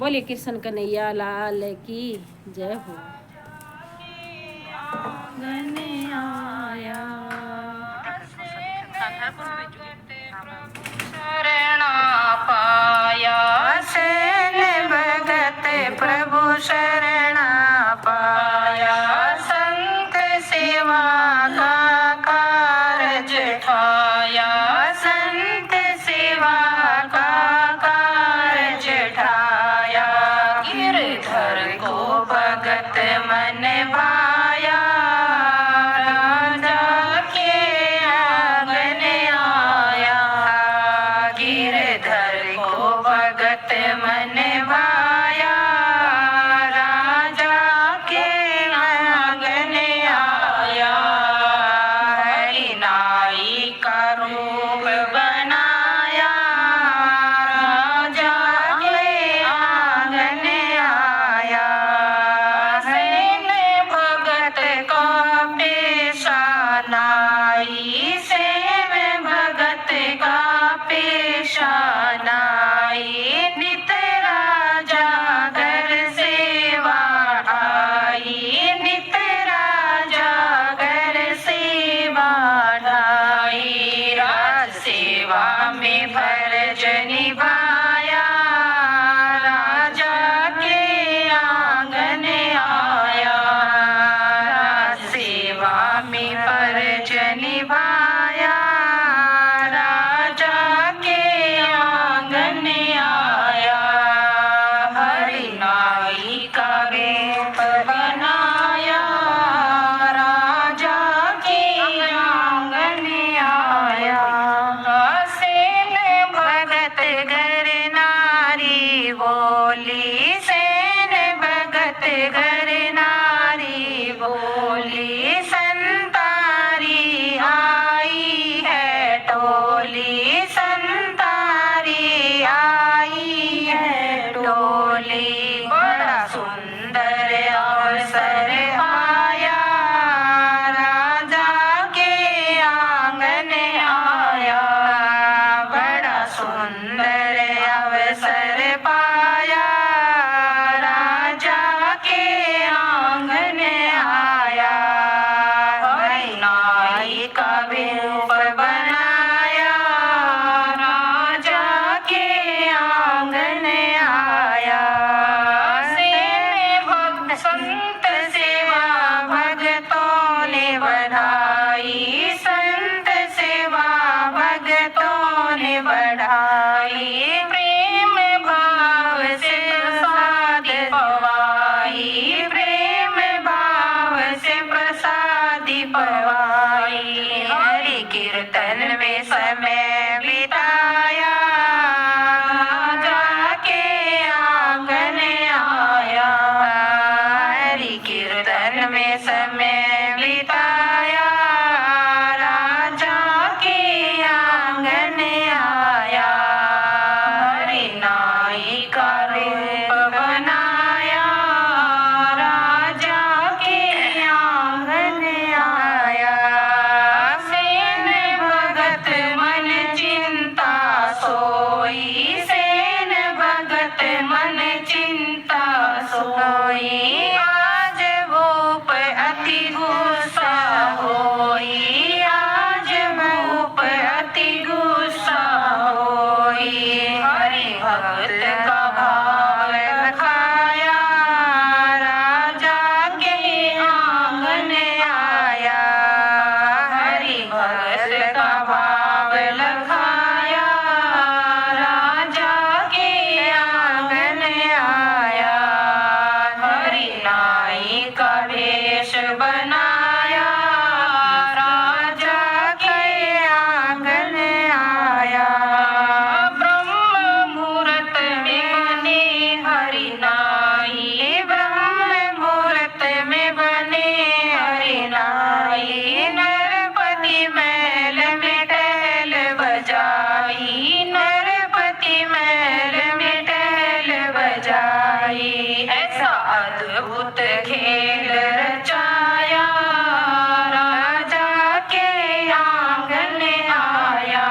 बोलिए कृष्ण कन्हैया लाल की जय हो। शरण पाया सेन भगत प्रभु शरण पाया संत सेवा का कारज ठाया संत सेवा का कारज ठाया गिरधर को भगत मन भाया राजा के आंगन आया गिरधर को भगत मन भाया राजा के आंगन आया हरि नाई का रूप बनाया राजा के आंगन आया सेन भगत का पेशा नाई सेन भगत का पेशा नाई नित राजा घर सेवा ढाई नित राजा घर सेवा ढाई राज सेवा में फर्ज निभाया राजा के आंगन आया राज सेवा में फर्ज निभाया राजा के आंगन आया हरि नाई का रूप बनाया राजा के आंगन आया सेन भगत घर नारी बोली सेन भगत घर नारी बोली संतारी आई है टोली संतारी आई है टोली बड़ा सुंदर अवसर पाया राजा के आंगन आया बड़ा सुंदर अवसर पाया राजा के आंगन आया हरि नाई का रूप बनाया राजा के आंगन आया सेन भक्त संत सेवा भगतों ने बढ़ाई संत सेवा भगतों ने बढ़ाई प्रेम भाव से प्रसाद पवाई प्रेम भाव से प्रसाद पवाई हरि कीर्तन में समय बिताया राजा के आंगन आया हरि कीर्तन में समय बिताया राजा के आंगन आया हरि नाई का रूप बनाया राजा के आंगन आया सेन भगत मन चिंता सोई सेन भगत मन चिंता सोई आज भूप अति गुस्सा होई आज भूप अति गुस्सा होई हरि भक्त का भाव लखाया राजा के आंगन आया हरि भक्त का भाव लखाया राजा के आंगन आया हरि नाई का वेश बनाया राजा के आंगन आया ब्रह्म मुहूर्त में बने हरि नाई ब्रह्म मुहूर्त में बने हरि नाई नरपति महल में टहल बजाई नरपति महल में टहल बजाई ऐसा अद्भुत खेल रचाया राजा के आंगन आया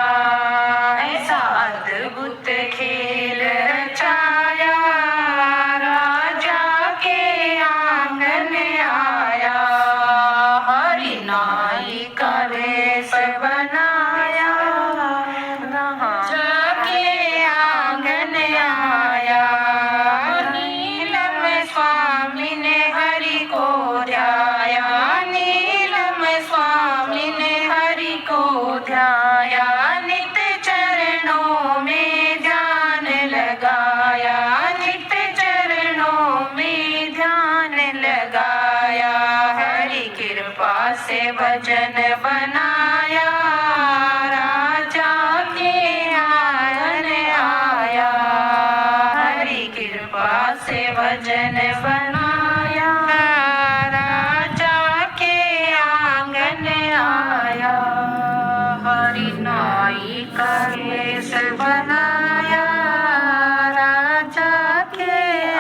ऐसा अद्भुत खेल रचाया भजन बनाया, राजा के आंगन आया। हरि कृपा से भजन बनाया, राजा के आंगन आया। हरि नाई का वेश बनाया, राजा के